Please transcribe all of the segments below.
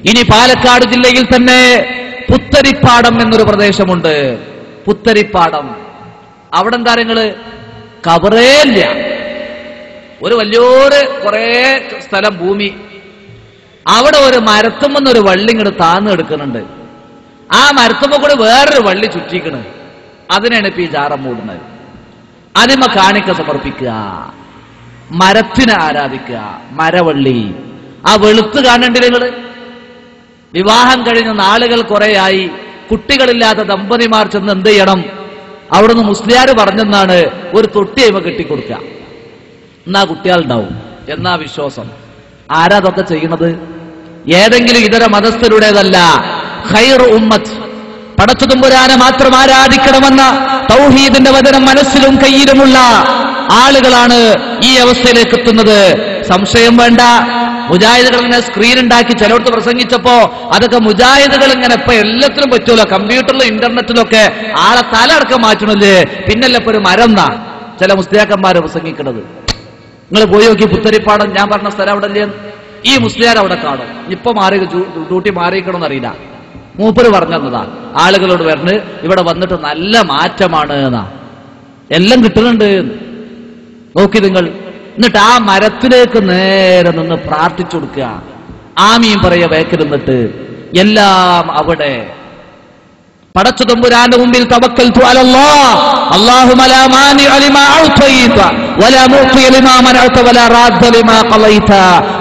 ഇനി പാലക്കാട് ജില്ലയിൽ തന്നെ പുത്തരിപ്പാടം എന്നൊരു പ്രദേശമുണ്ട്. പുത്തരിപ്പാടം അവിടെ എന്താ നിങ്ങള് കബറേ ഇല്ല. ഒരു വലിയൊരു കുറെ സ്ഥലം ഭൂമി, അവിടെ ഒരു മരത്തുമെന്നൊരു വള്ളി ഇങ്ങോട്ട് താന്ന് എടുക്കുന്നുണ്ട്. ആ മരത്തുമ്പോ കൂടെ വേറൊരു വള്ളി ചുറ്റിക്കണ്. അതിനാണ് ഇപ്പൊ ഈ ജാറം മൂടുന്നത്. അതിമ കാണിക്ക സമർപ്പിക്കുക, മരത്തിനെ ആരാധിക്കുക, മരവള്ളി. ആ വെളുത്ത് കാണണ്ടേ നിങ്ങള്? വിവാഹം കഴിഞ്ഞ നാളുകൾ കുറെയായി കുട്ടികളില്ലാത്ത ദമ്പതിമാർ ചെന്ന് എന്ത് ചെയ്യണം? അവിടുന്ന് മുസ്ലിയാർ പറഞ്ഞെന്നാണ് ഒരു തൊട്ടി അയിമ കെട്ടിക്കൊടുക്കുക. എന്നാ കുട്ടികളുണ്ടാവും എന്നാ വിശ്വാസം. ആരാ അതൊക്കെ ചെയ്യുന്നത്? ഏതെങ്കിലും ഇതര മതസ്ഥരുടേതല്ല. ഖൈർ ഉമ്മത്ത്, പടച്ചുതമ്പുരാനെ മാത്രം ആരാധിക്കണമെന്ന തൗഹീദിന്റെ വചനം മനസ്സിലും കയ്യിലുമുള്ള ആളുകളാണ് ഈ അവസ്ഥയിലേക്ക് എത്തുന്നത്. സംശയം വേണ്ട. മുജാഹിദുകൾ ഇങ്ങനെ സ്ക്രീൻ ഉണ്ടാക്കി ചിലയിടത്ത് പ്രസംഗിച്ചപ്പോ അതൊക്കെ മുജാഹിദുകൾ ഇങ്ങനെ ഇപ്പൊ എല്ലാത്തിനും പറ്റൂല. കമ്പ്യൂട്ടറിലും ഇന്റർനെറ്റിലൊക്കെ ആളെ തല അടക്കം മാറ്റണല്ലേ, പിന്നല്ല ഇപ്പൊ ഒരു മരം എന്നാ ചില മുസ്ലിയാക്കന്മാര് പ്രസംഗിക്കുന്നത്. നിങ്ങൾ പോയി നോക്കി പുത്തരിപ്പാടം, ഞാൻ പറഞ്ഞ സ്ഥലം അവിടെ അല്ലേ? ഈ മുസ്ലിയാർ അവിടെ കാണും. ഇപ്പൊ മാറി ഡ്യൂട്ടി മാറിയിക്കണമെന്ന് അറിയില്ല. മൂപ്പര് പറഞ്ഞതാ ആളുകളോട് പറഞ്ഞ് ഇവിടെ വന്നിട്ട് നല്ല മാറ്റമാണ് എന്നാ, എല്ലാം കിട്ടുന്നുണ്ട്. നോക്കി നിങ്ങൾ. എന്നിട്ട് ആ മരത്തിലേക്ക് നേരെ നിന്ന് പ്രാർത്ഥിച്ചു കൊടുക്കുക, ആമീൻ പറയുക വേക്കിൽ നിന്നിട്ട്. എല്ലാം അവിടെ പടച്ച തമ്പുരാന്റെ മുമ്പിൽ തവക്കൽതു അലല്ലാഹ്, അല്ലാഹുമ്മ ലാ മാനിഅ ലിമാ അഅതൈത വലാ മുഅതി ലിമാ മനഅത വലാ റാദ്ദ ലിമാ ഖളൈത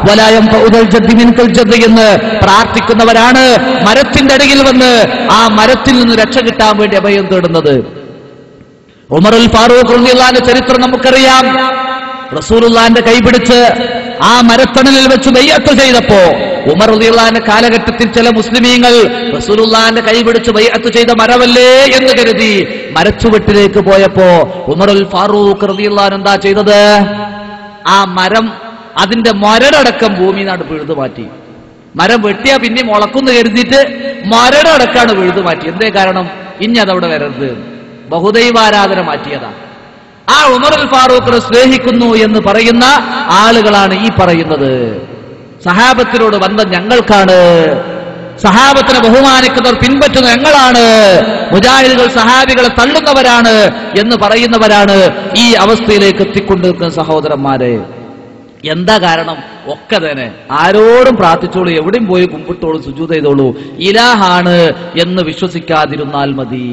വലാ യൻഫഉ ദൽ ജദ്ദി മിൻകൽ ജദ്ദ് എന്ന് പ്രാർത്ഥിക്കുന്നവരാണ് മരത്തിന്റെ അടിയിൽ വന്ന് ആ മരത്തിൽ നിന്ന് രക്ഷ കിട്ടാൻ വേണ്ടി അഭയം തേടുന്നത്. ഉമറുൽ ഫാറൂഖ് റളിയല്ലാഹു അൻഹു ചരിത്രം നമുക്കറിയാം. റസൂലുള്ളാഹിന്റെ കൈപിടിച്ച് ആ മരത്തണലിൽ വെച്ച് ബൈഅത്ത് ചെയ്തപ്പോ ഉമർ റളിയല്ലാഹു അൻഹു കാലഘട്ടത്തിൽ ചില മുസ്ലിമീങ്ങൾ റസൂലുള്ളാഹിന്റെ കൈപിടിച്ച് ബൈഅത്ത് ചെയ്ത മരമല്ലേ എന്ന് കരുതി മരച്ചുവട്ടിലേക്ക് പോയപ്പോ ഉമറുൽ ഫാറൂഖ് റളിയല്ലാഹു അൻഹു എന്താ ചെയ്തത്? ആ മരം അതിന്റെ മരടക്കം ഭൂമിനാട് പിഴുതു മാറ്റി. മരം വെട്ടിയാ പിന്നെ മുളക്കുന്നു കരുതിയിട്ട് മരടക്കാണ് പിഴുതു മാറ്റി. എന്തേ കാരണം? ഇനി അതവിടെ വരരുത്, ബഹുദൈവാരാധന മാറ്റിയതാണ്. ആ ഉമറുൽ ഫാറൂഖിനെ സ്നേഹിക്കുന്നു എന്ന് പറയുന്ന ആളുകളാണ് ഈ പറയുന്നത്. സഹാബത്തിനോട് ബന്ധം ഞങ്ങൾക്കാണ്, സഹാബത്തിനെ ബഹുമാനിക്കുന്നവർ പിൻപറ്റുന്ന ഞങ്ങളാണ്, മുജാഹിദുകൾ സഹാബികളെ തള്ളുന്നവരാണ് എന്ന് പറയുന്നവരാണ് ഈ അവസ്ഥയിലേക്ക് എത്തിക്കൊണ്ടിരിക്കുന്ന സഹോദരന്മാരെ. എന്താ കാരണം? ഒക്കെ തന്നെ ആരോടും പ്രാർത്ഥിച്ചോളൂ, എവിടെയും പോയി കുമ്പിട്ടോളൂ, സുജൂദ് ചെയ്തോളൂ, ഇലാഹാണ് എന്ന് വിശ്വസിക്കാതിരുന്നാൽ മതി.